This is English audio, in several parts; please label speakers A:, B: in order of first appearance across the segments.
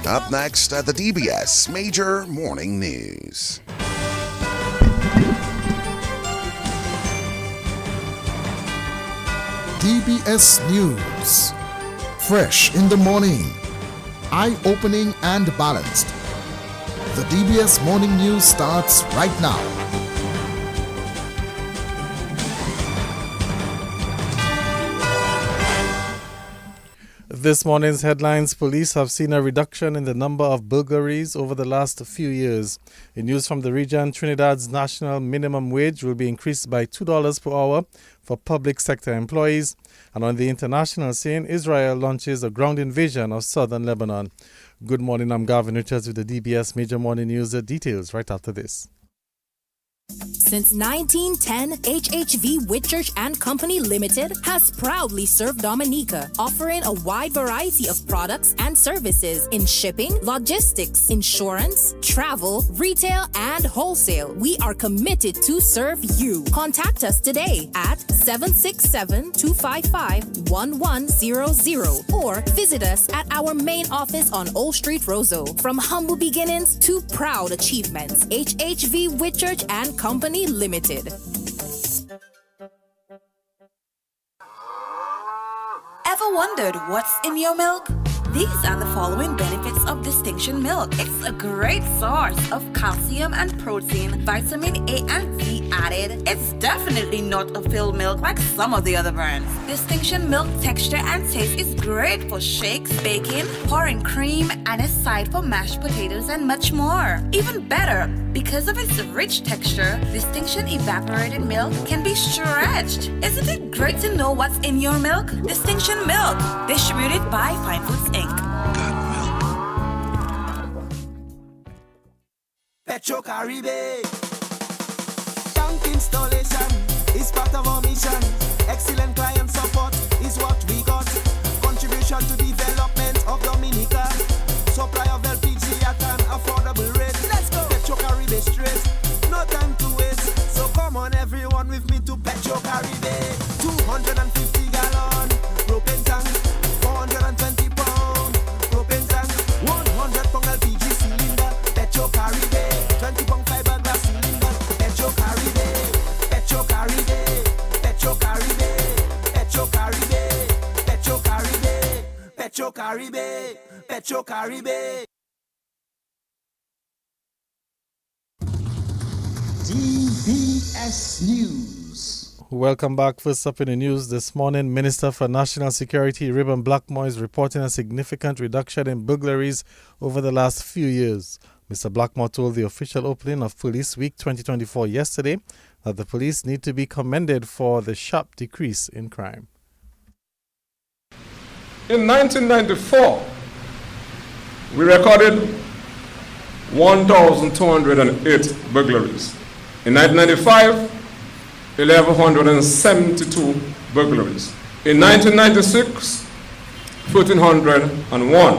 A: Up next at the DBS Major Morning News.
B: DBS News. Fresh in the morning. Eye-opening and balanced. The DBS Morning News starts right now.
C: This morning's headlines: police have seen a reduction in the number of burglaries over the last few years. In news from the region, Trinidad's national minimum wage will be increased by $2 per hour for public sector employees. And on the international scene, Israel launches a ground invasion of southern Lebanon. Good morning, I'm Gavin Richards with the DBS Major Morning News. Details right after this.
D: Since 1910, HHV Whitchurch and Company Limited has proudly served Dominica, offering a wide variety of products and services in shipping, logistics, insurance, travel, retail, and wholesale. We are committed to serve you. Contact us today at 767-255-1100 or visit us at our main office on Old Street, Roseau. From humble beginnings to proud achievements, HHV Whitchurch and Company Limited.
E: Ever wondered what's in your milk? These are the following benefits of Distinction Milk. It's a great source of calcium and protein, vitamin A and C added. It's definitely not a filled milk like some of the other brands. Distinction Milk texture and taste is great for shakes, baking, pouring cream, and a side for mashed potatoes and much more. Even better, because of its rich texture, Distinction Evaporated Milk can be stretched. Isn't it great to know what's in your milk? Distinction Milk, distributed by Fine Foods Inc.
F: Petro Caribe. Tank installation is part of our mission. Excellent client support is what we got. Contribution to development of Dominica. Supply of LPG at an affordable rate. Let's go. Petro Caribe straight. No time to waste. So come on everyone with me to Petro Caribe. 250 gallon propane tank. 420 pound propane tank. 100 pound LPG cylinder. Petro Caribe. 20 pound fiberglass cylinder. Petro Caribe. Petro Caribe. Petro Caribe. Petro Caribe. Petro Caribe. Petro Caribe. Petro Caribe. DBS News.
C: Welcome back. First up in the news this morning, Minister for National Security Reuben Blackmore is reporting a significant reduction in burglaries over the last few years. Mr. Blackmore told the official opening of Police Week 2024 yesterday that the police need to be commended for the sharp decrease in crime.
G: In 1994, we recorded 1,208 burglaries. In 1995, 1,172 burglaries. In 1996, 1,301.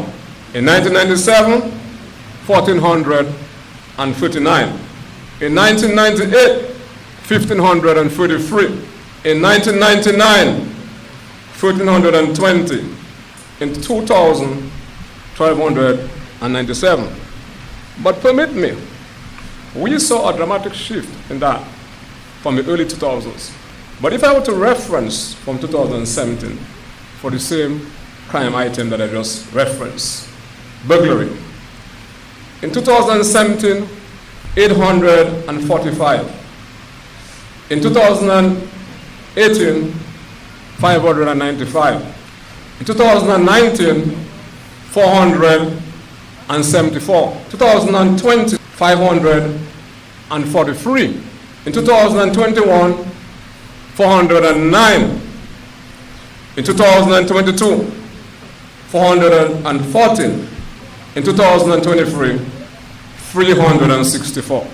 G: In 1997, 1,439. In 1998, 1,533. In 1999, 1,320. In 2000, 1,297. But permit me, we saw a dramatic shift in that from the early 2000s. But if I were to reference from 2017 for the same crime item that I just referenced, burglary. In 2017, 845. In 2018, 595. In 2019, 474. 2020, 543. In 2021, 409. In 2022, 414. In 2023, 364.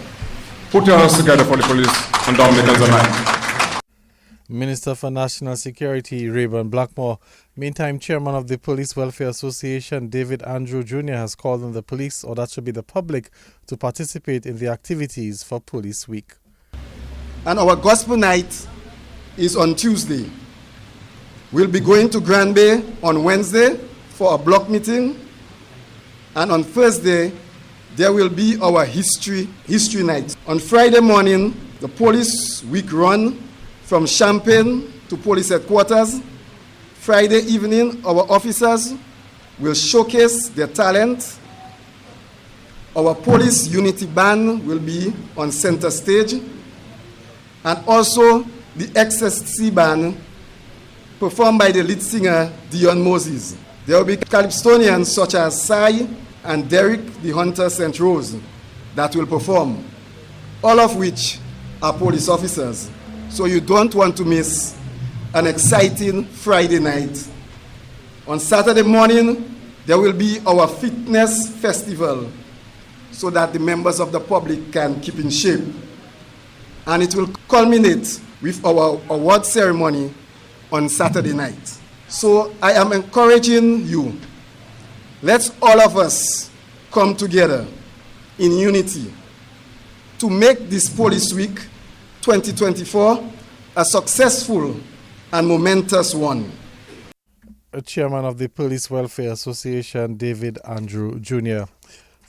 G: Put your hands together for the police and Dominicans alike.
C: Minister for National Security Reuben Blackmore. Meantime, Chairman of the Police Welfare Association, David Andrew Jr., has called on the police, or that should be the public, to participate in the activities for Police Week.
H: And our gospel night is on Tuesday. We'll be going to Grand Bay on Wednesday for a block meeting. And on Thursday, there will be our history night. On Friday morning, the police week run from Champagne to police headquarters. Friday evening, our officers will showcase their talent. Our police unity band will be on center stage. And also the XSC band performed by the lead singer, Dion Moses. There will be calypsonians such as Sai and Derek the Hunter St. Rose that will perform, all of which are police officers. So you don't want to miss an exciting Friday night. On Saturday morning, there will be our fitness festival so that the members of the public can keep in shape. And it will culminate with our award ceremony on Saturday night. So I am encouraging you, let's all of us come together in unity to make this Police Week 2024 a successful and momentous one.
C: Chairman of the Police Welfare Association, David Andrew Jr.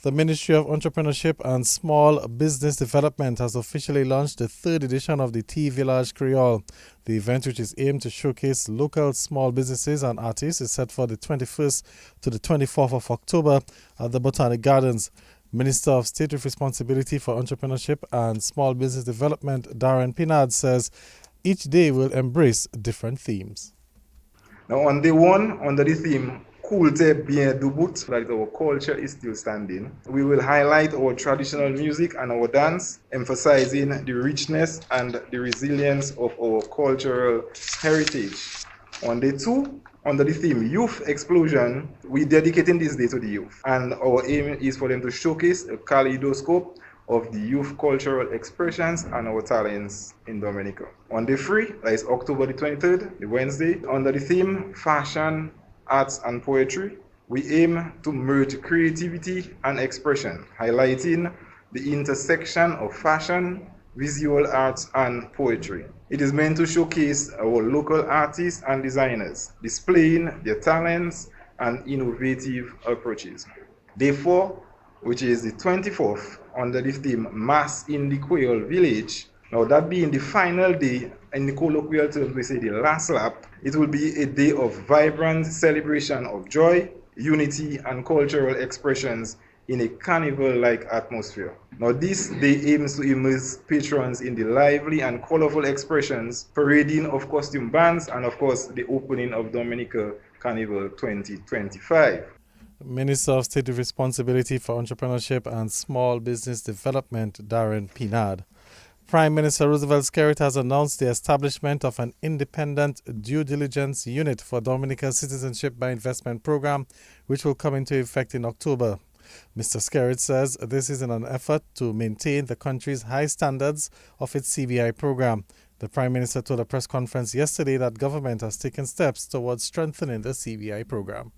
C: The Ministry of Entrepreneurship and Small Business Development has officially launched the third edition of the Tea Village Creole. The event, which is aimed to showcase local small businesses and artists, is set for the 21st to the 24th of October at the Botanic Gardens. Minister of State with Responsibility for Entrepreneurship and Small Business Development, Darren Pinard, says each day will embrace different themes.
I: Now on day one, under the theme, Kulte bien debout, that our culture is still standing, we will highlight our traditional music and our dance, emphasizing the richness and the resilience of our cultural heritage. On day two, under the theme Youth Explosion, we're dedicating this day to the youth, and our aim is for them to showcase a kaleidoscope of the youth cultural expressions and our talents in Dominica. On day 3, that is October the 23rd, the Wednesday, under the theme Fashion, Arts and Poetry, we aim to merge creativity and expression, highlighting the intersection of fashion, visual arts and poetry. It is meant to showcase our local artists and designers, displaying their talents and innovative approaches. Day 4, which is the 24th, under the theme Mass in the Creole Village. Now that being the final day, in the colloquial terms we say the last lap, it will be a day of vibrant celebration of joy, unity and cultural expressions in a carnival-like atmosphere. Now this day aims to immerse patrons in the lively and colorful expressions, parading of costume bands, and of course the opening of Dominica Carnival 2025.
C: Minister of State with Responsibility for Entrepreneurship and Small Business Development, Darren Pinard. Prime Minister Roosevelt Skerrit has announced the establishment of an independent due diligence unit for Dominica's Citizenship by Investment program, which will come into effect in October. Mr. Skerrit says this is in an effort to maintain the country's high standards of its CBI program. The Prime Minister told a press conference yesterday that government has taken steps towards strengthening the CBI program.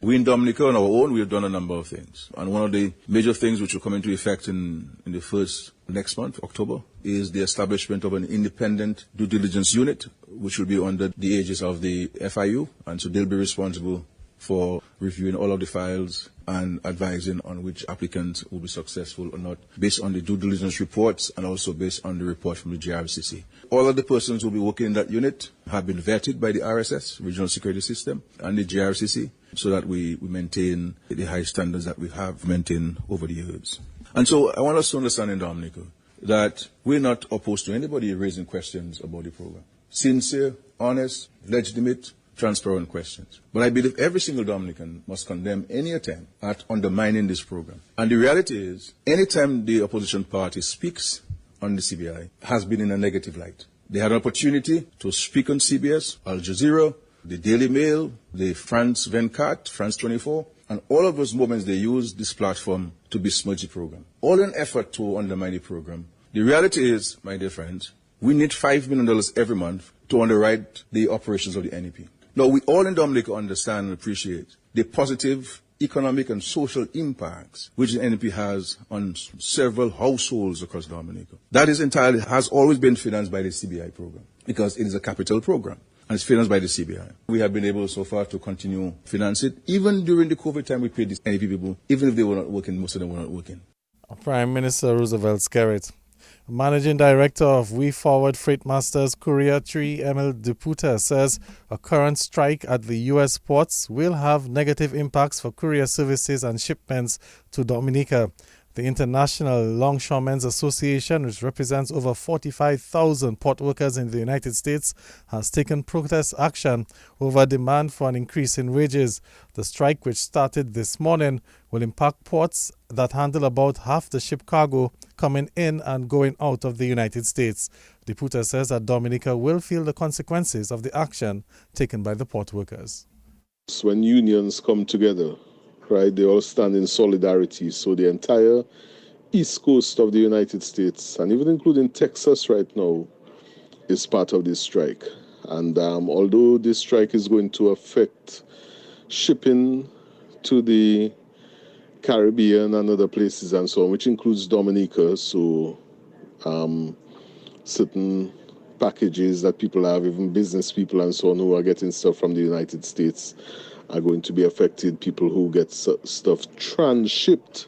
J: We in Dominica on our own, we have done a number of things. And one of the major things which will come into effect in the first next month, October, is the establishment of an independent due diligence unit, which will be under the aegis of the FIU. And so they'll be responsible for reviewing all of the files and advising on which applicants will be successful or not, based on the due diligence reports and also based on the report from the GRCC. All of the persons who will be working in that unit have been vetted by the RSS, Regional Security System, and the GRCC, so that we maintain the high standards that we have maintained over the years. And so I want us to understand in Dominica that we're not opposed to anybody raising questions about the program. Sincere, honest, legitimate, transparent questions. But I believe every single Dominican must condemn any attempt at undermining this program. And the reality is, anytime the opposition party speaks on the CBI, has been in a negative light. They had an opportunity to speak on CBS, Al Jazeera, the Daily Mail, the France 24, France 24, and all of those moments they used this platform to besmirch the program. All in an effort to undermine the program. The reality is, my dear friends, we need $5 million every month to underwrite the operations of the NEP. Now, we all in Dominica understand and appreciate the positive economic and social impacts which the NEP has on several households across Dominica. That is entirely, has always been financed by the CBI program because it is a capital program. and it's financed by the CBI. We have been able so far to continue finance it. Even during the COVID time, we paid these NEP people, even if they were not working, most of them were not working.
C: Prime Minister Roosevelt Skerritt. Managing Director of We Forward Freight Masters Courier 3, Emil Deputa, says a current strike at the U.S. ports will have negative impacts for courier services and shipments to Dominica. The International Longshoremen's Association, which represents over 45,000 port workers in the United States, has taken protest action over demand for an increase in wages. The strike, which started this morning, will impact ports that handle about half the ship cargo coming in and going out of the United States. Deputa says that Dominica will feel the consequences of the action taken by the port workers.
K: When unions come together, right, they all stand in solidarity. So the entire east coast of the United States, and even including Texas right now, is part of this strike. And although this strike is going to affect shipping to the Caribbean and other places and so on, which includes Dominica, so certain packages that people have, even business people and so on, who are getting stuff from the United States, are going to be affected. People who get stuff transshipped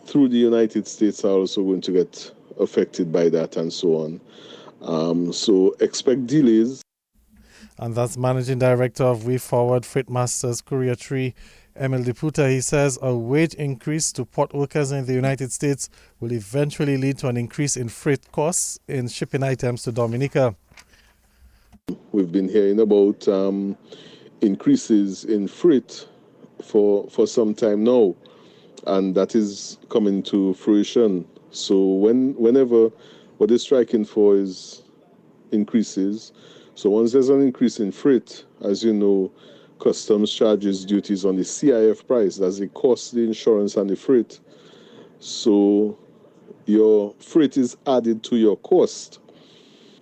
K: through the United States are also going to get affected by that and so on. So expect delays.
C: And that's Managing Director of We Forward Freight Masters Courier 3, Emil Deputa. He says a wage increase to port workers in the United States will eventually lead to an increase in freight costs in shipping items to Dominica.
K: We've been hearing about increases in freight for some time now, and that is coming to fruition. So whenever what they're striking for is increases, so once there's an increase in freight, as you know, customs charges duties on the CIF price, that's the cost, the insurance and the freight. So your freight is added to your cost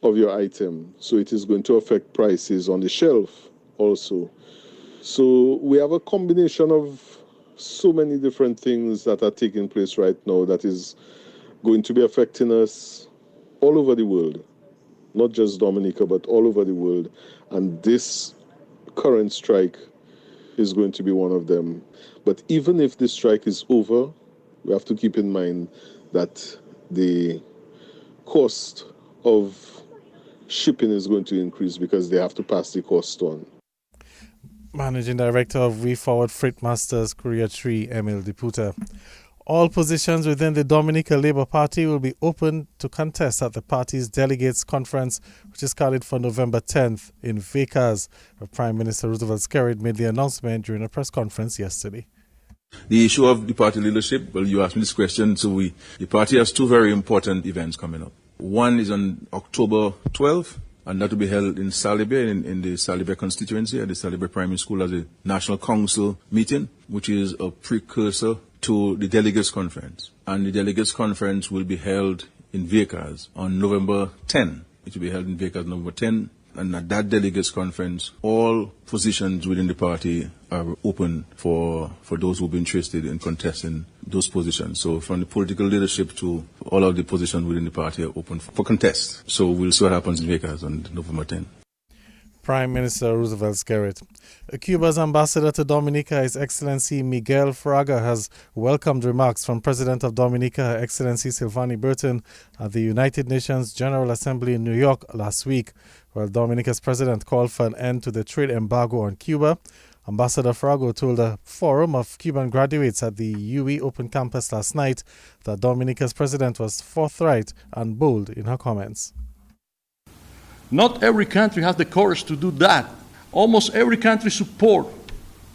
K: of your item, so it is going to affect prices on the shelf also. So we have a combination of so many different things that are taking place right now that is going to be affecting us all over the world, not just Dominica, but all over the world. And this current strike is going to be one of them. But even if this strike is over, we have to keep in mind that the cost of shipping is going to increase because they have to pass the cost on.
C: Managing Director of We Forward Freight Masters Courier 3, Emil Deputa. All positions within the Dominica Labour Party will be open to contest at the party's delegates conference, which is scheduled for November 10th in Vegas. Prime Minister Roosevelt Skerritt made the announcement during a press conference yesterday.
J: The issue of the party leadership, well, you asked me this question, so the party has two very important events coming up. One is on October 12th, and that will be held in Salibé, in the Salibé constituency, at the Salibé Primary School, as a National Council meeting, which is a precursor to the Delegates Conference. And the Delegates Conference will be held in Vegas on November 10. It will be held in Vegas on November 10. And at that Delegates Conference, all positions within the party are open for those who will be interested in contesting those positions. So from the political leadership to all of the positions within the party are open for contest. So we'll see what happens in Vegas on November 10.
C: Prime Minister Roosevelt Skerritt. Cuba's ambassador to Dominica, His Excellency Miguel Fraga, has welcomed remarks from President of Dominica, Her Excellency Silvani Burton, at the United Nations General Assembly in New York last week. While Dominica's president called for an end to the trade embargo on Cuba, Ambassador Fraga told a forum of Cuban graduates at the UE Open Campus last night that Dominica's president was forthright and bold in her comments.
L: Not every country has the courage to do that. Almost every country supports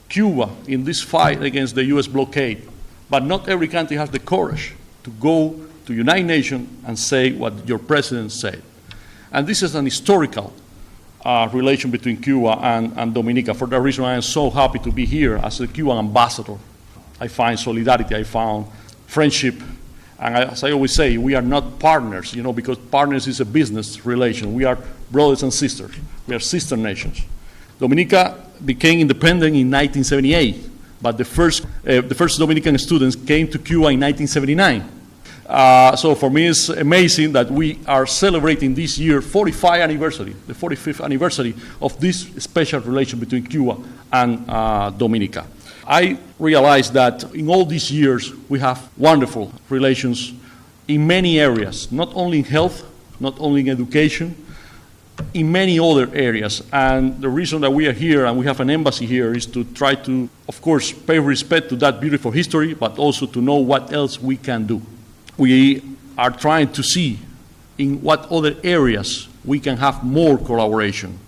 L: Cuba in this fight against the U.S. blockade, but not every country has the courage to go to United Nations and say what your president said. And this is an historical relation between Cuba and Dominica. For that reason, I am so happy to be here as a Cuban ambassador. I find solidarity, I found friendship, and as I always say, we are not partners, because partners is a business relation. We are brothers and sisters. We are sister nations. Dominica became independent in 1978, but the first Dominican students came to Cuba in 1979. So for me, it's amazing that we are celebrating this year the 45th anniversary of this special relation between Cuba and Dominica. I realize that in all these years we have wonderful relations in many areas, not only in health, not only in education, in many other areas. And the reason that we are here and we have an embassy here is to try to, of course, pay respect to that beautiful history, but also to know what else we can do. We are trying to see in what other areas we can have more collaboration.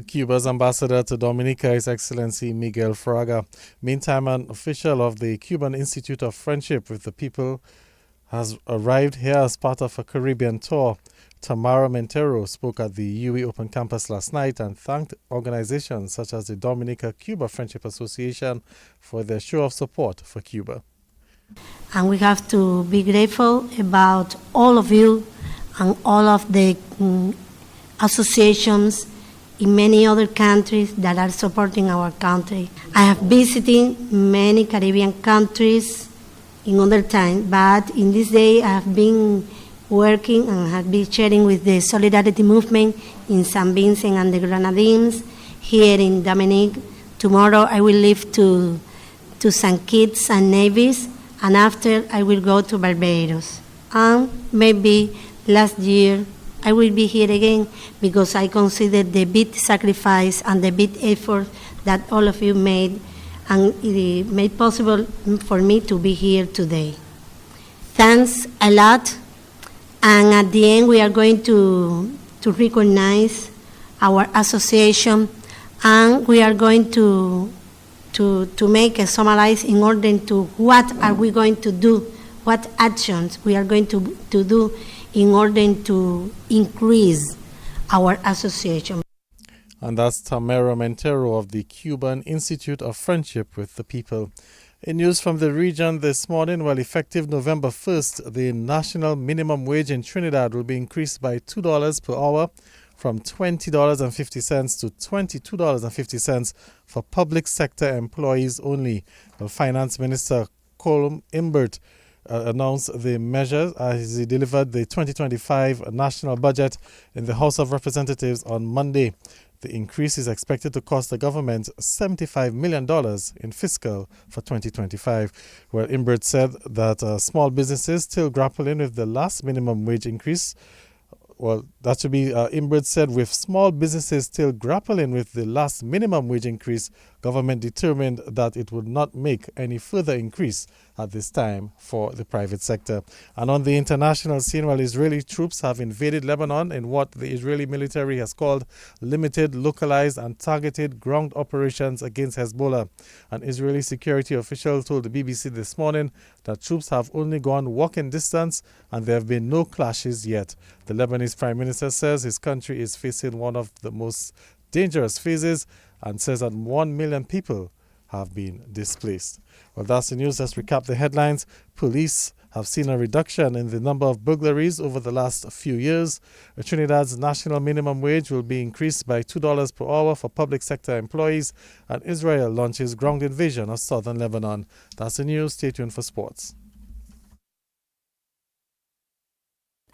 C: Cuba's ambassador to Dominica, His Excellency Miguel Fraga. Meantime, an official of the Cuban Institute of Friendship with the People has arrived here as part of a Caribbean tour. Tamara Mentero spoke at the UE Open Campus last night and thanked organizations such as the Dominica-Cuba Friendship Association for their show of support for Cuba.
M: And we have to be grateful about all of you and all of the associations in many other countries that are supporting our country. I have visited many Caribbean countries in other time, but in this day I have been working and have been sharing with the Solidarity Movement in St. Vincent and the Grenadines here in Dominique. Tomorrow I will leave to St. Kitts and Nevis, and after I will go to Barbados. And maybe last year I will be here again because I consider the big sacrifice and the big effort that all of you made, and it made possible for me to be here today. Thanks a lot. And at the end, we are going to recognize our association, and we are going to make a summarize in order to what are we going to do, what actions we are going to do in order to increase our association.
C: And that's Tamara Mentero of the Cuban Institute of Friendship with the People. In news from the region this morning, effective November 1st, the national minimum wage in Trinidad will be increased by $2 per hour from $20.50 to $22.50 for public sector employees only. Finance Minister Colum Imbert announced the measure as he delivered the 2025 national budget in the House of Representatives on Monday. The increase is expected to cost the government $75 million in fiscal for 2025. Well, Imbert said that small businesses still grappling with the last minimum wage increase. Well, that should be, Imbert said, with small businesses still grappling with the last minimum wage increase, government determined that it would not make any further increase at this time for the private sector. And on the international scene, Israeli troops have invaded Lebanon in what the Israeli military has called limited, localized and targeted ground operations against Hezbollah. An Israeli security official told the BBC this morning that troops have only gone walking distance and there have been no clashes yet. The Lebanese Prime Minister says his country is facing one of the most dangerous phases and says that 1 million people have been displaced. Well, that's the news. Let's recap the headlines. Police have seen a reduction in the number of burglaries over the last few years. Trinidad's national minimum wage will be increased by $2 per hour for public sector employees, and Israel launches ground invasion of southern Lebanon. That's the news. Stay tuned for sports.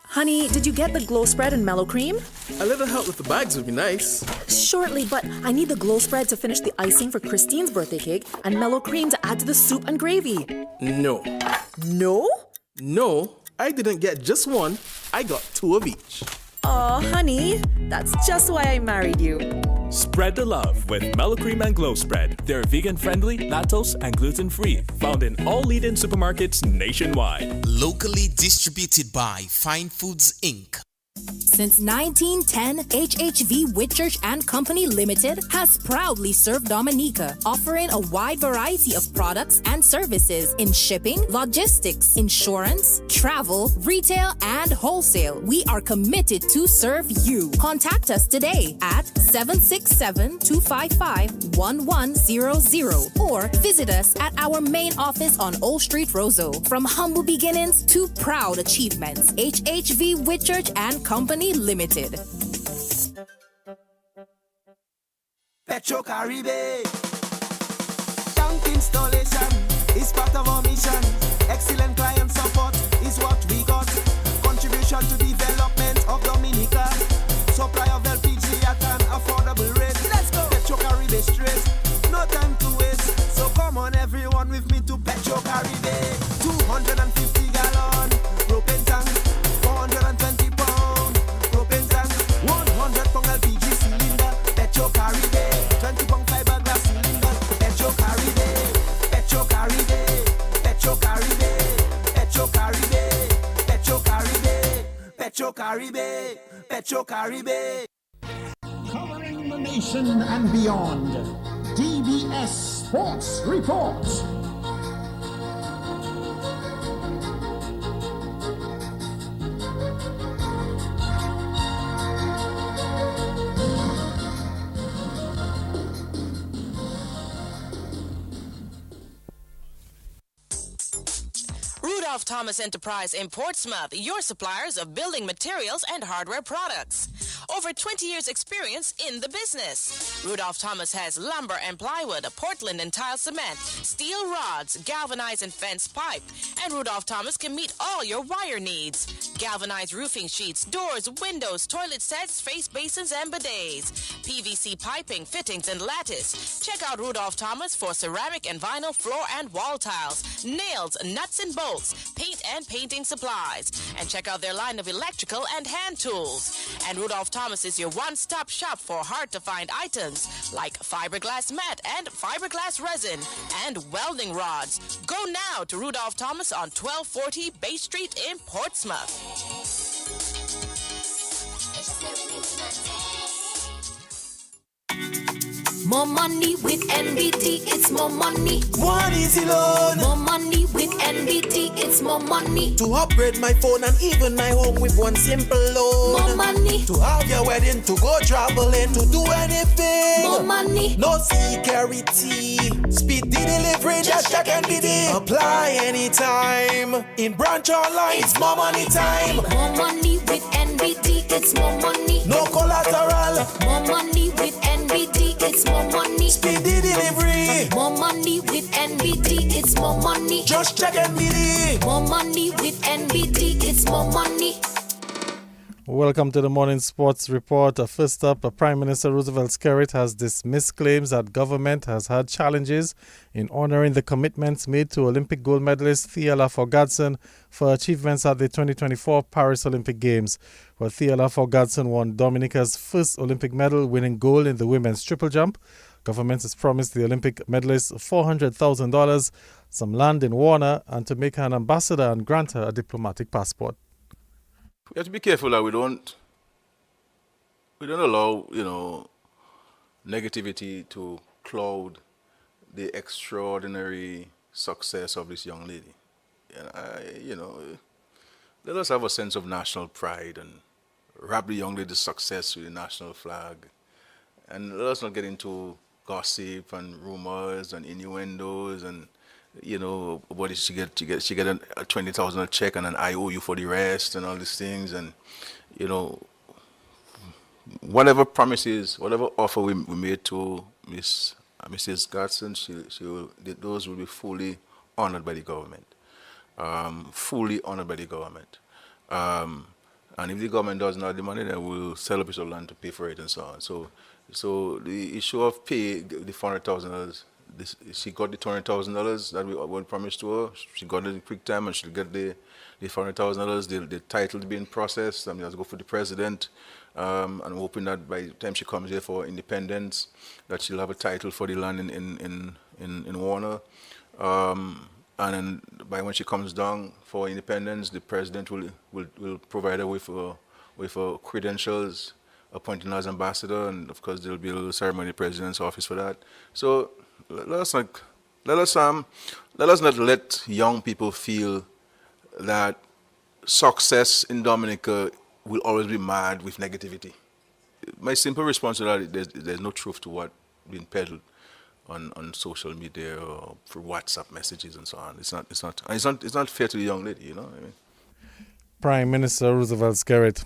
N: Honey, did you get the glow spread and mellow cream?
O: A little help with the bags would be nice.
N: Shortly, but I need the glow spread to finish the icing for Christine's birthday cake and mellow cream to add to the soup and gravy.
O: No.
N: No?
O: No, I didn't get just one. I got two of each.
N: Aw, honey, that's just why I married you.
P: Spread the love with Mellow Cream and Glow Spread. They're vegan-friendly, lactose, and gluten-free. Found in all leading supermarkets nationwide.
Q: Locally distributed by Fine Foods, Inc.
D: Since 1910, HHV Whitchurch and Company Limited has proudly served Dominica, offering a wide variety of products and services in shipping, logistics, insurance, travel, retail, and wholesale. We are committed to serve you. Contact us today at 767-255-1100 or visit us at our main office on Old Street, Roseau. From humble beginnings to proud achievements, HHV Whitchurch and Company Limited.
F: Petro Caribe. Tank installation is part of our mission. Excellent client support is what we supply of LPG at an affordable rate. Let's go. Petro Caribe straight, no time to waste. So come on everyone with me to Petro Caribe. 250 gallon propane tank, 420 pound propane tank, 100 pound LPG cylinder. Petro Caribe, 20 pound fiberglass cylinder. Petro Caribe, Petro Caribe, Petro Caribe, Petro Caribe, Petro Caribe, Petro Caribe, Petro Caribe.
R: Covering the nation and beyond, DBS Sports Report.
S: Rudolph Thomas Enterprise in Portsmouth, your suppliers of building materials and hardware products. Over 20 years experience in the business. Rudolph Thomas has lumber and plywood, Portland and tile cement, steel rods, galvanized and fence pipe. And Rudolph Thomas can meet all your wire needs. Galvanized roofing sheets, doors, windows, toilet sets, face basins and bidets. PVC piping, fittings and lattice. Check out Rudolph Thomas for ceramic and vinyl floor and wall tiles, nails, nuts and bolts, paint and painting supplies. And check out their line of electrical and hand tools. And Rudolph Thomas is your one-stop shop for hard-to-find items like fiberglass mat and fiberglass resin and welding rods. Go now to Rudolph Thomas on 1240 Bay Street in Portsmouth.
D: More money with NBT, it's more money.
F: One easy loan.
D: More money with NBT, it's more money.
F: To upgrade my phone and even my home with one simple loan.
D: More money.
F: To have your wedding, to go traveling, to do anything.
D: More money.
F: No security. Speed the delivery, just check NBT. Apply anytime. In branch online, it's more money time.
D: More money with NBT, it's more money.
F: No collateral.
D: More money with NBT, it's more money.
F: Speed the delivery.
D: More money with NBT, it's more money.
F: Just check NBT.
D: More money with NBT, it's more money.
C: Welcome to the Morning Sports Report. First up, Prime Minister Roosevelt Skerrit has dismissed claims that government has had challenges in honoring the commitments made to Olympic gold medalist Thea Laffour-Gadson for achievements at the 2024 Paris Olympic Games, where Thea Laffour-Gadson won Dominica's first Olympic medal, winning gold in the women's triple jump. Government has promised the Olympic medalist $400,000, some land in Warner, and to make her an ambassador and grant her a diplomatic passport.
J: We have to be careful that we don't allow, negativity to cloud the extraordinary success of this young lady. And let us have a sense of national pride and wrap the young lady's success with the national flag. And let us not get into gossip and rumors and innuendos and what did she get a $20,000 check and an IOU for the rest and all these things, and whatever promises, whatever offer we made to Mrs. Gadson, those will be fully honored by the government, fully honored by the government. And if the government doesn't have the money, then we'll sell a piece of land to pay for it and so on. So the issue of pay, the $400,000. She got the $200,000 that we promised to her. She got it in quick time, and she'll get the $400,000. The title being processed. Has to go for the president. And I'm hoping that by the time she comes here for independence, that she'll have a title for the land in Warner. And then by when she comes down for independence, the president will provide her with credentials, appointing her as ambassador, and of course there'll be a little ceremony in the president's office for that. So let us not let young people feel that success in Dominica will always be marred with negativity. My simple response to that is there's no truth to what being peddled on social media or through WhatsApp messages and so on. It's not fair to the young lady,
C: Prime Minister Roosevelt Skerrit.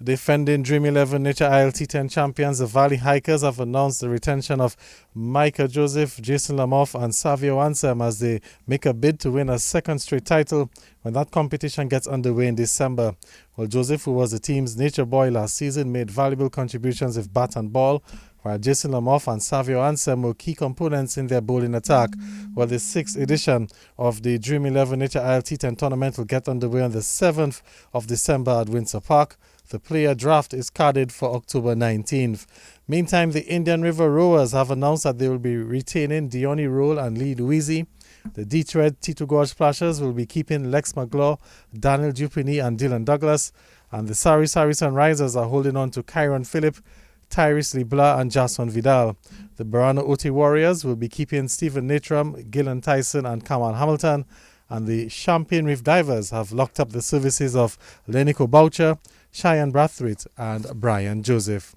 C: Defending Dream 11 Nature ILT 10 champions, the Valley Hikers have announced the retention of Micah Joseph, Jason Lamoff and Savio Ansem as they make a bid to win a second straight title when that competition gets underway in December. Well, Joseph, who was the team's nature boy last season, made valuable contributions with bat and ball, while Jason Lamoff and Savio Ansem were key components in their bowling attack. Well, the 6th edition of the Dream 11 Nature ILT 10 tournament will get underway on the 7th of December at Windsor Park. The player draft is carded for October 19th. Meantime, the Indian River Rowers have announced that they will be retaining Dione Roll and Lee Louisi. The Detroit Tito Gorge Splashers will be keeping Lex McGlaw, Daniel Dupini and Dylan Douglas. And the Sari Sunrisers are holding on to Kyron Phillip, Tyrese LeBlanc and Jason Vidal. The Barano Oti Warriors will be keeping Stephen Natram, Gillen Tyson and Kamal Hamilton. And the Champagne Reef Divers have locked up the services of Lenico Boucher, Cheyenne Brathwaite and Brian Joseph.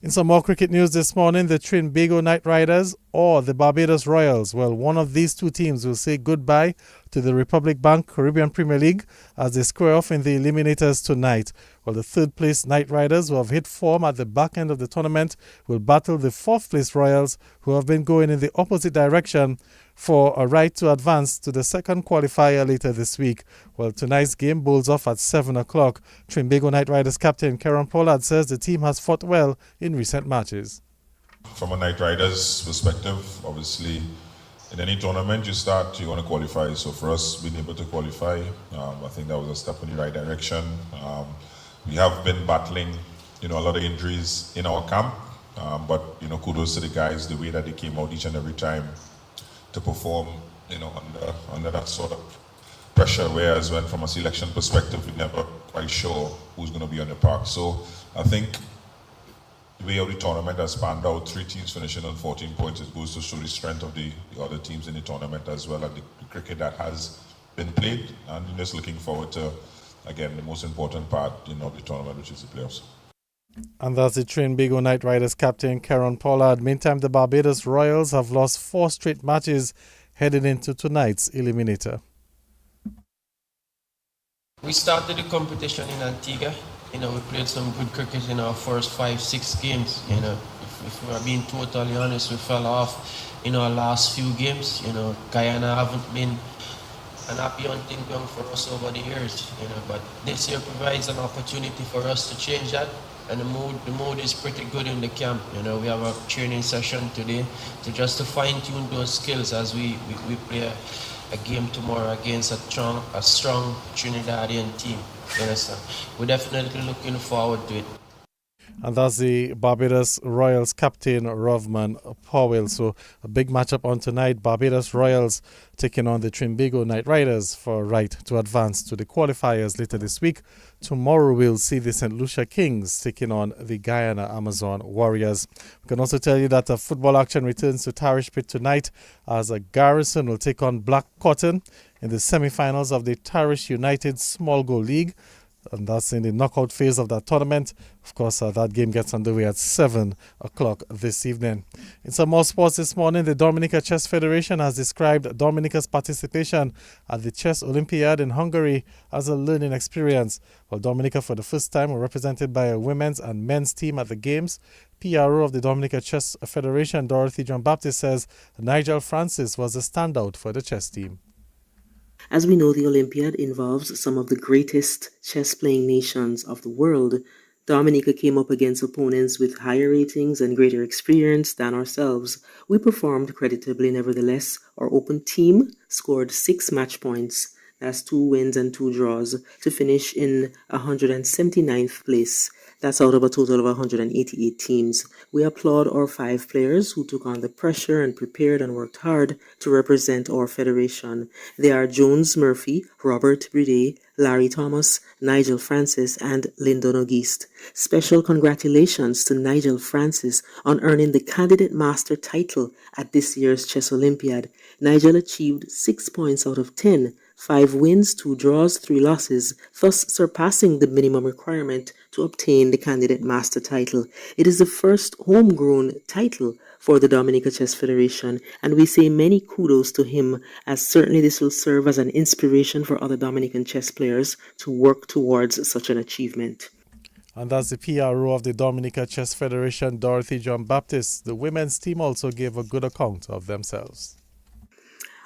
C: In some more cricket news this morning, the Trinbago Knight Riders or the Barbados Royals. Well, one of these two teams will say goodbye to the Republic Bank Caribbean Premier League as they square off in the eliminators tonight. Well, the third place Knight Riders, who have hit form at the back end of the tournament, will battle the fourth place Royals, who have been going in the opposite direction for a right to advance to the second qualifier later this week. Well, tonight's game bowls off at 7 o'clock. Trinbago Knight Riders captain Karen Pollard says the team has fought well in recent matches.
T: From a Knight Riders perspective, obviously, in any tournament you start, you want to qualify. So for us, being able to qualify, I think that was a step in the right direction. We have been battling, a lot of injuries in our camp, but kudos to the guys, the way that they came out each and every time to perform, under that sort of pressure. Whereas when from a selection perspective, we're never quite sure who's going to be on the park. So I think the way how the tournament has panned out, 3 teams finishing on 14 points, it goes to show the strength of the other teams in the tournament as well, and the cricket that has been played. And I'm just looking forward to, again, the most important part of the tournament, which is the playoffs.
C: And that's the Trinbago Knight Riders captain Karen Pollard. Meantime, the Barbados Royals have lost 4 straight matches heading into tonight's eliminator.
U: We started the competition in Antigua. We played some good cricket in our first 5-6 games. If we are being totally honest, we fell off in our last few games. Guyana haven't been an happy hunting ground for us over the years. But this year provides an opportunity for us to change that. And the mood is pretty good in the camp. We have a training session today to fine-tune those skills as we play a game tomorrow against a strong Trinidadian team. We're definitely looking forward to it.
C: And that's the Barbados Royals captain, Rovman Powell. So a big matchup on tonight. Barbados Royals taking on the Trinbago Knight Riders for a right to advance to the qualifiers later this week. Tomorrow we'll see the St. Lucia Kings taking on the Guyana Amazon Warriors. We can also tell you that football action returns to Tarish Pit tonight as a Garrison will take on Black Cotton in the semi-finals of the Tarish United Small Goal League. And that's in the knockout phase of that tournament. Of course, that game gets underway at 7 o'clock this evening. In some more sports this morning, the Dominica Chess Federation has described Dominica's participation at the Chess Olympiad in Hungary as a learning experience. While Dominica, for the first time, were represented by a women's and men's team at the Games. PRO of the Dominica Chess Federation, Dorothy John Baptist, says Nigel Francis was a standout for the chess team.
V: As we know, the Olympiad involves some of the greatest chess-playing nations of the world. Dominica came up against opponents with higher ratings and greater experience than ourselves. We performed creditably nevertheless. Our open team scored 6 match points. That's 2 wins and 2 draws to finish in 179th place. That's out of a total of 188 teams. We applaud our 5 players who took on the pressure and prepared and worked hard to represent our federation. They are Jones Murphy, Robert Bride, Larry Thomas, Nigel Francis, and Lyndon Auguste. Special congratulations to Nigel Francis on earning the Candidate Master title at this year's Chess Olympiad. Nigel achieved 6 points out of 10, 5 wins, 2 draws, 3 losses, thus surpassing the minimum requirement to obtain the Candidate Master title. It is the first homegrown title for the Dominica Chess Federation, and we say many kudos to him, as certainly this will serve as an inspiration for other Dominican chess players to work towards such an achievement.
C: And that's the PRO of the Dominica Chess Federation, Dorothy John Baptist. The women's team also gave a good account of themselves.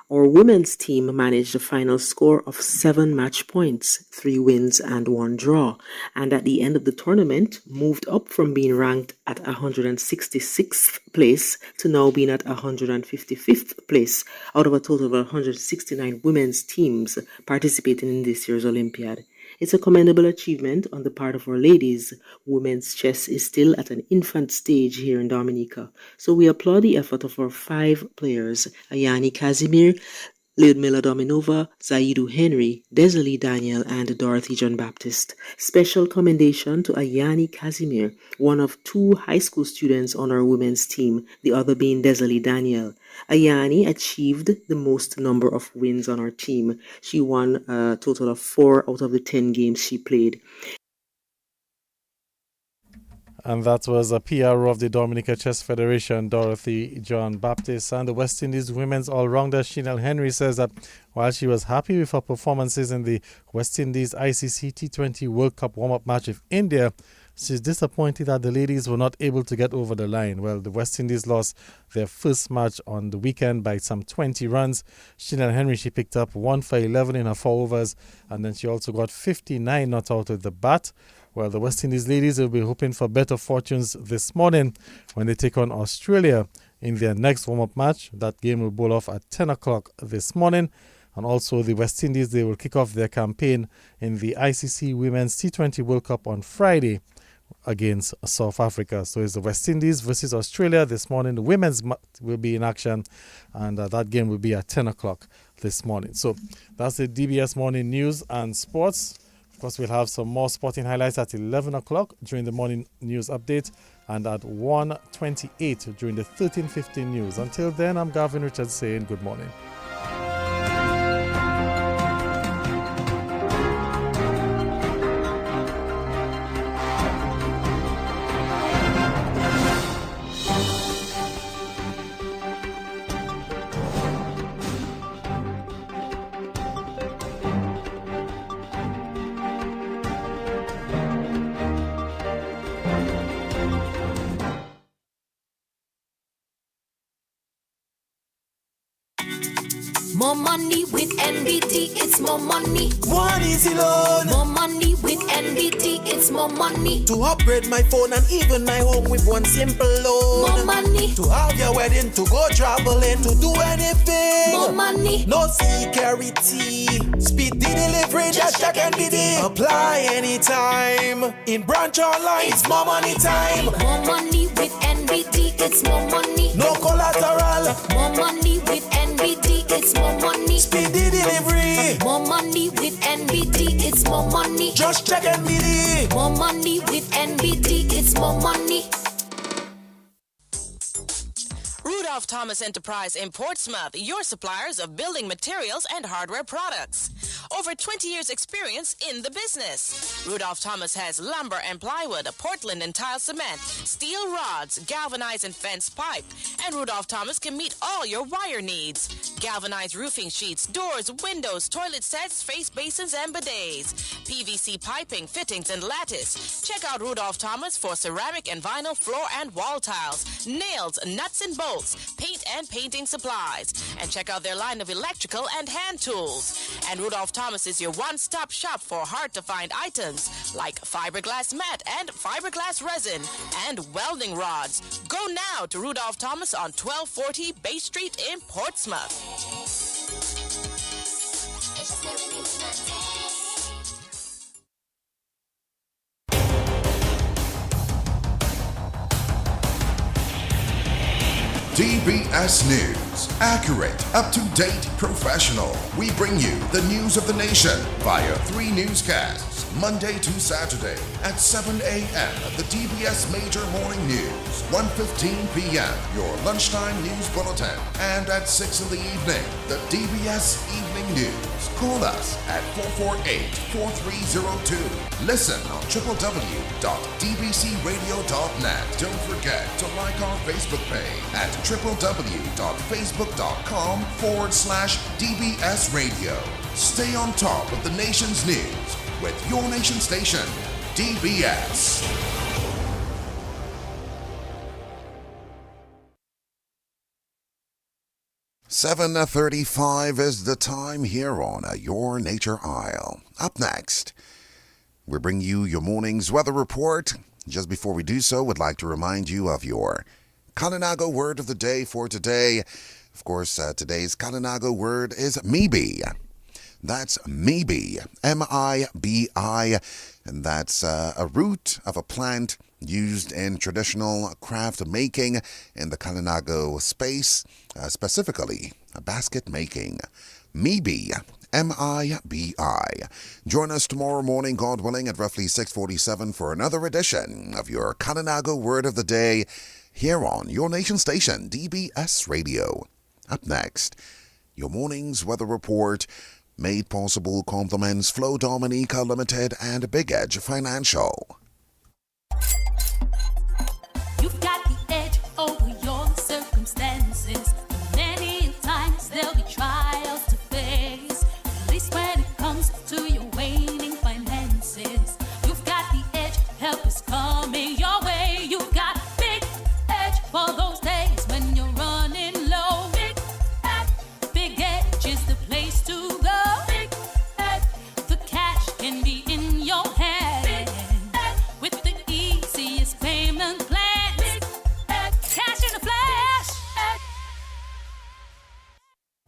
V: Our women's team managed a final score of 7 match points, 3 wins and 1 draw, and at the end of the tournament moved up from being ranked at 166th place to now being at 155th place out of a total of 169 women's teams participating in this year's Olympiad. It's a commendable achievement on the part of our ladies. Women's chess is still at an infant stage here in Dominica, so we applaud the effort of our 5 players, Ayani Casimir, Lyudmila Dominova, Zaidu Henry, Desiree Daniel, and Dorothy John Baptist. Special commendation to Ayani Casimir, one of 2 high school students on our women's team, the other being Desiree Daniel. Ayani achieved the most number of wins on our team. She won a total of 4 out of the 10 games she played.
C: And that was a PRO of the Dominica Chess Federation, Dorothy John Baptist. And the West Indies women's all-rounder Chanel Henry says that while she was happy with her performances in the West Indies ICC T20 World Cup warm-up match with India, she's disappointed that the ladies were not able to get over the line. Well, the West Indies lost their first match on the weekend by some 20 runs. Chanel Henry, she picked up 1 for 11 in her 4 overs, and then she also got 59 not out with the bat. Well, the West Indies ladies will be hoping for better fortunes this morning when they take on Australia in their next warm-up match. That game will bowl off at 10 o'clock this morning. And also the West Indies, they will kick off their campaign in the ICC Women's T20 World Cup on Friday against South Africa. So it's the West Indies versus Australia this morning. The women's will be in action, and that game will be at 10 o'clock this morning. So that's the DBS Morning News and Sports. Of course, we'll have some more sporting highlights at 11 o'clock during the morning news update and at 1:28 during the 13:15 news. Until then, I'm Gavin Richards saying good morning.
D: More money with NBT, it's more money.
F: One easy loan.
D: More money with NBT, it's more money.
F: To upgrade my phone and even my home with one simple loan.
D: More money.
F: To have your wedding, to go traveling, to do anything.
D: More money.
F: No security. Speed the delivery, just check NBT. Apply anytime. In branch online, it's more money time.
D: More money with NBT, it's more money.
F: No collateral.
D: More money with NBT, it's more money.
F: Speed the delivery.
D: More money with NBT, it's more money.
F: Just check NBT.
D: More money with NBT, it's more money.
S: Rudolph Thomas Enterprise in Portsmouth, your suppliers of building materials and hardware products. Over 20 years experience in the business. Rudolph Thomas has lumber and plywood, Portland and tile cement, steel rods, galvanized and fence pipe. And Rudolph Thomas can meet all your wire needs. Galvanized roofing sheets, doors, windows, toilet sets, face basins and bidets. PVC piping, fittings and lattice. Check out Rudolph Thomas for ceramic and vinyl floor and wall tiles, nails, nuts and bolts, paint and painting supplies. And check out their line of electrical and hand tools. And Rudolph Thomas is your one-stop shop for hard-to-find items like fiberglass mat and fiberglass resin and welding rods. Go now to Rudolph Thomas on 1240 Bay Street in Portsmouth.
A: DBS News. Accurate, up-to-date, professional. We bring you the news of the nation via 3 newscasts, Monday to Saturday at 7 a.m. The DBS Major Morning News, 1:15 p.m. your lunchtime news bulletin, and at 6 in the evening, the DBS Evening News. Call us at 448-4302. Listen on www.dbcradio.net. Don't forget to like our Facebook page at www.facebook.com/DBS Radio. Stay on top of the nation's news with your nation station, DBS. "7:35 is the time here on Your Nature Isle. Up next, we bring you your morning's weather report. Just before we do so, we'd like to remind you of your Kalinago word of the day for today. Of course, today's Kalinago word is mibi. That's mibi, M-I-B-I, and that's a root of a plant used in traditional craft making in the Kalinago space, specifically basket making. Mibi, M-I-B-I. Join us tomorrow morning, God willing, at roughly 6:47 for another edition of your Kalinago Word of the Day here on your nation station, DBS Radio. Up next, your morning's weather report, made possible compliments Flow Dominica Limited and Big Edge Financial.
B: You've got the edge over your circumstances. Many times there'll be trials to face. At least when it comes to your waning finances, you've got the edge. Help is coming your way. You've got Big Edge for those days when you're running low. Big Edge is the place to go. Big Edge, the cash can be in your hand with the easiest payment plan. Big Edge, cash in a flash.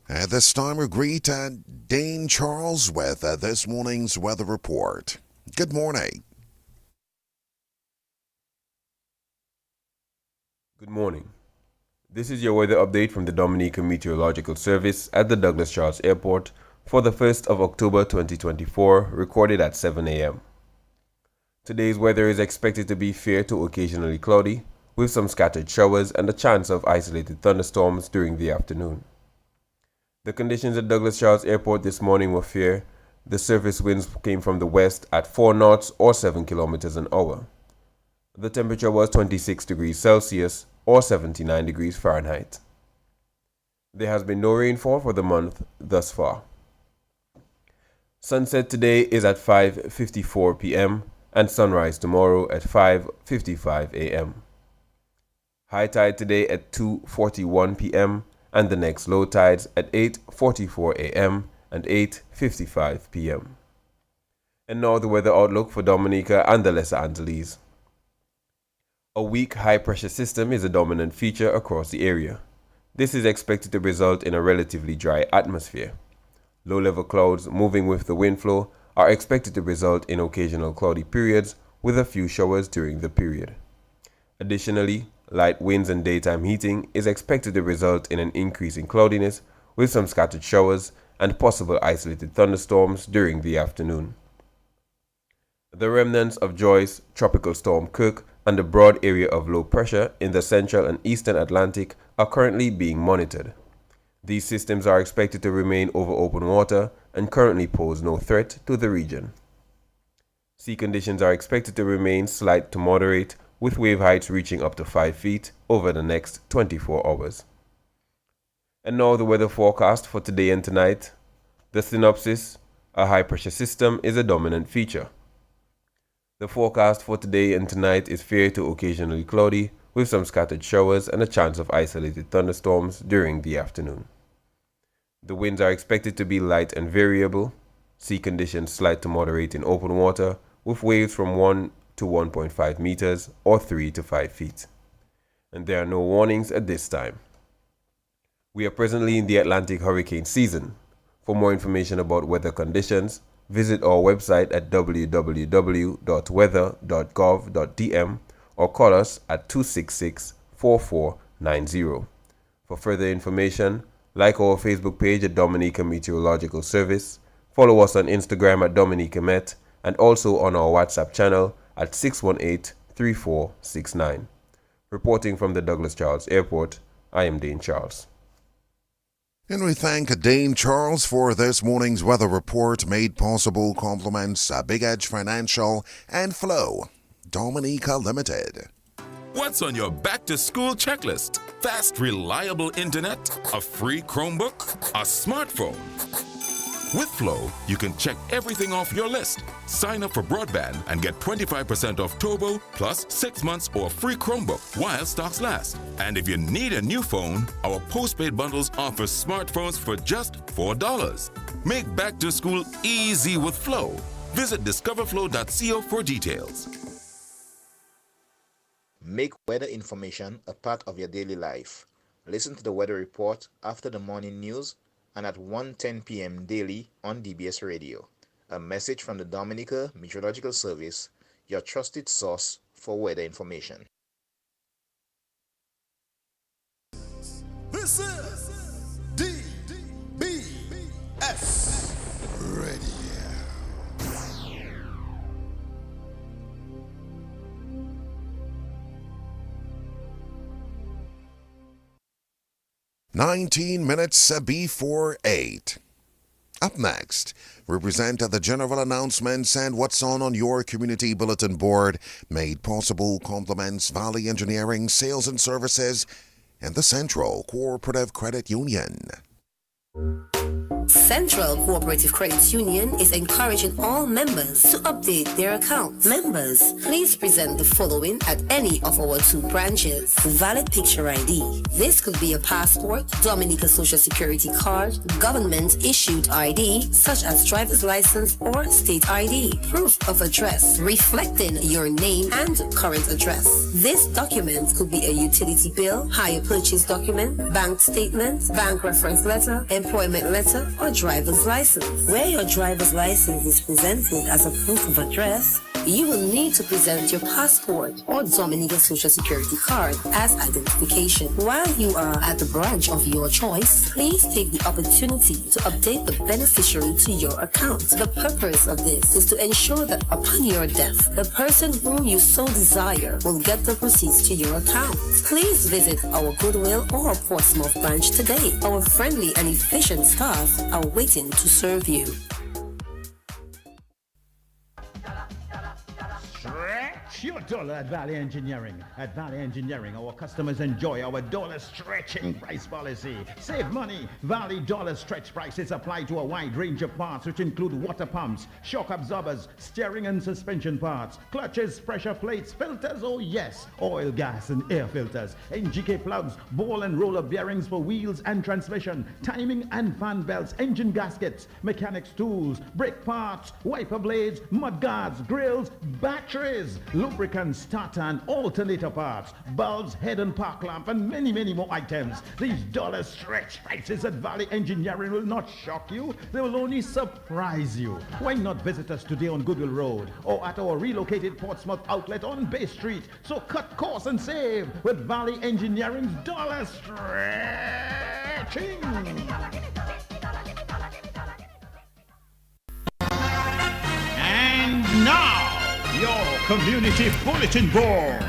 A: At this time, we greet Dane Charles with this morning's weather report. Good morning.
E: Good morning. This is your weather update from the Dominica Meteorological Service at the Douglas Charles Airport for the 1st of October 2024, recorded at 7 a.m. Today's weather is expected to be fair to occasionally cloudy, with some scattered showers and a chance of isolated thunderstorms during the afternoon. The conditions at Douglas Charles Airport this morning were fair. The surface winds came from the west at 4 knots or 7 kilometers an hour. The temperature was 26 degrees Celsius or 79 degrees Fahrenheit. There has been no rainfall for the month thus far. Sunset today is at 5:54 p.m. and sunrise tomorrow at 5:55 a.m. High tide today at 2:41 p.m. and the next low tides at 8:44 a.m. and 8:55 p.m. And now the weather outlook for Dominica and the Lesser Antilles. A weak high-pressure system is a dominant feature across the area. This is expected to result in a relatively dry atmosphere. Low-level clouds moving with the wind flow are expected to result in occasional cloudy periods with a few showers during the period. Additionally, light winds and daytime heating is expected to result in an increase in cloudiness with some scattered showers and possible isolated thunderstorms during the afternoon. The remnants of Joyce, Tropical Storm Kirk, and the broad area of low pressure in the central and eastern Atlantic are currently being monitored. These systems are expected to remain over open water and currently pose no threat to the region. Sea conditions are expected to remain slight to moderate, with wave heights reaching up to 5 feet over the next 24 hours. And now the weather forecast for today and tonight. The synopsis: a high-pressure system is a dominant feature. The forecast for today and tonight is fair to occasionally cloudy, with some scattered showers and a chance of isolated thunderstorms during the afternoon. The winds are expected to be light and variable. Sea conditions slight to moderate in open water, with waves from 1 to 1.5 meters or 3 to 5 feet. And there are no warnings at this time. We are presently in the Atlantic hurricane season. For more information about weather conditions, visit our website at www.weather.gov.dm or call us at 266-4490. For further information, like our Facebook page at Dominica Meteorological Service, follow us on Instagram at Dominica Met, and also on our WhatsApp channel at 618-3469. Reporting from the Douglas Charles Airport, I am Dane Charles.
A: And we thank Dane Charles for this morning's weather report, made possible compliments Big Edge Financial and Flow Dominica Limited.
W: What's on your back-to-school checklist? Fast, reliable internet, a free Chromebook, a smartphone. With Flow, you can check everything off your list. Sign up for broadband and get 25% off Turbo plus 6 months or free Chromebook while stocks last. And if you need a new phone, our postpaid bundles offer smartphones for just $4. Make back to school easy with Flow. Visit discoverflow.co for details.
G: Make weather information a part of your daily life. Listen to the weather report after the morning news and at 1:10 p.m. daily on DBS Radio. A message from the Dominica Meteorological Service, your trusted source for weather information.
A: This is DBS Radio. 19 minutes before 8. Up next, we present the general announcements and what's on your community bulletin board, made possible compliments Valley Engineering Sales and Services and the Central Cooperative Credit Union.
H: Central Cooperative Credit Union is encouraging all members to update their accounts. Members, please present the following at any of our 2 branches. Valid picture ID. This could be a passport, Dominica Social Security card, government-issued ID, such as driver's license or state ID. Proof of address, reflecting your name and current address. This document could be a utility bill, hire purchase document, bank statement, bank reference letter, employment letter, or driver's license. Where your driver's license is presented as a proof of address, you will need to present your passport or Dominica Social Security card as identification. While you are at the branch of your choice, please take the opportunity to update the beneficiary to your account. The purpose of this is to ensure that upon your death, the person whom you so desire will get the proceeds to your account. Please visit our Goodwill or Portsmouth branch today. Our friendly and efficient staff are waiting to serve you.
R: Stretch your dollar at Valley Engineering. At Valley Engineering, our customers enjoy our dollar stretching price policy. Save money. Valley dollar stretch prices apply to a wide range of parts, which include water pumps, shock absorbers, steering and suspension parts, clutches, pressure plates, filters, oh yes, oil, gas, and air filters, NGK plugs, ball and roller bearings for wheels and transmission, timing and fan belts, engine gaskets, mechanics tools, brake parts, wiper blades, mud guards, grills, batteries, lubricants, starter and alternator parts, bulbs, head and park lamp, and many, many more items. These dollar stretch prices at Valley Engineering will not shock you. They will only surprise you. Why not visit us today on Goodwill Road or at our relocated Portsmouth outlet on Bay Street? So cut costs and save with Valley Engineering's dollar stretching. And now, your community bulletin board.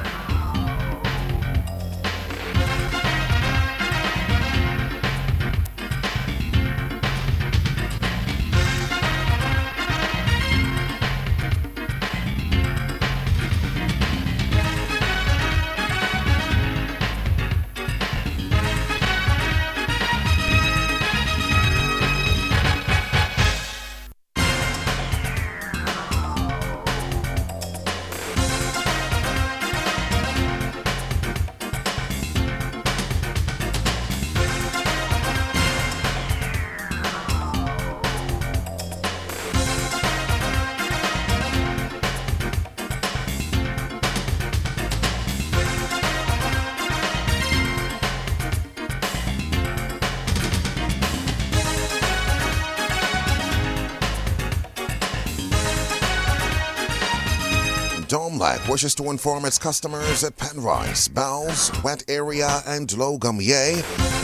A: Domlec wishes to inform its customers at Penrice, Bowles, Wet Area, and Low-Gummier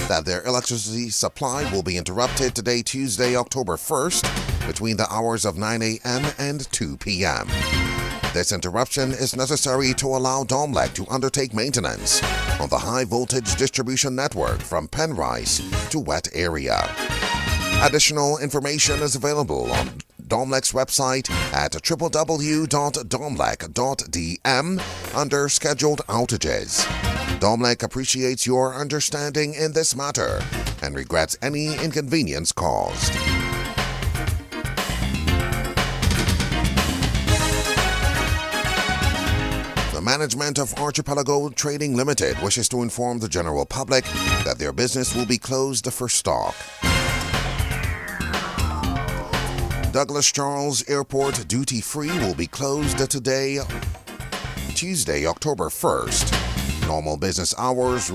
A: that their electricity supply will be interrupted today, Tuesday, October 1st, between the hours of 9 a.m. and 2 p.m. This interruption is necessary to allow Domlec to undertake maintenance on the high-voltage distribution network from Penrice to Wet Area. Additional information is available on Domlec's website at www.domlec.dm under scheduled outages. Domlec appreciates your understanding in this matter and regrets any inconvenience caused. management of Archipelago Trading Limited wishes to inform the general public that their business will be closed for stock. Douglas Charles Airport Duty Free will be closed today, Tuesday, October 1st. Normal business hours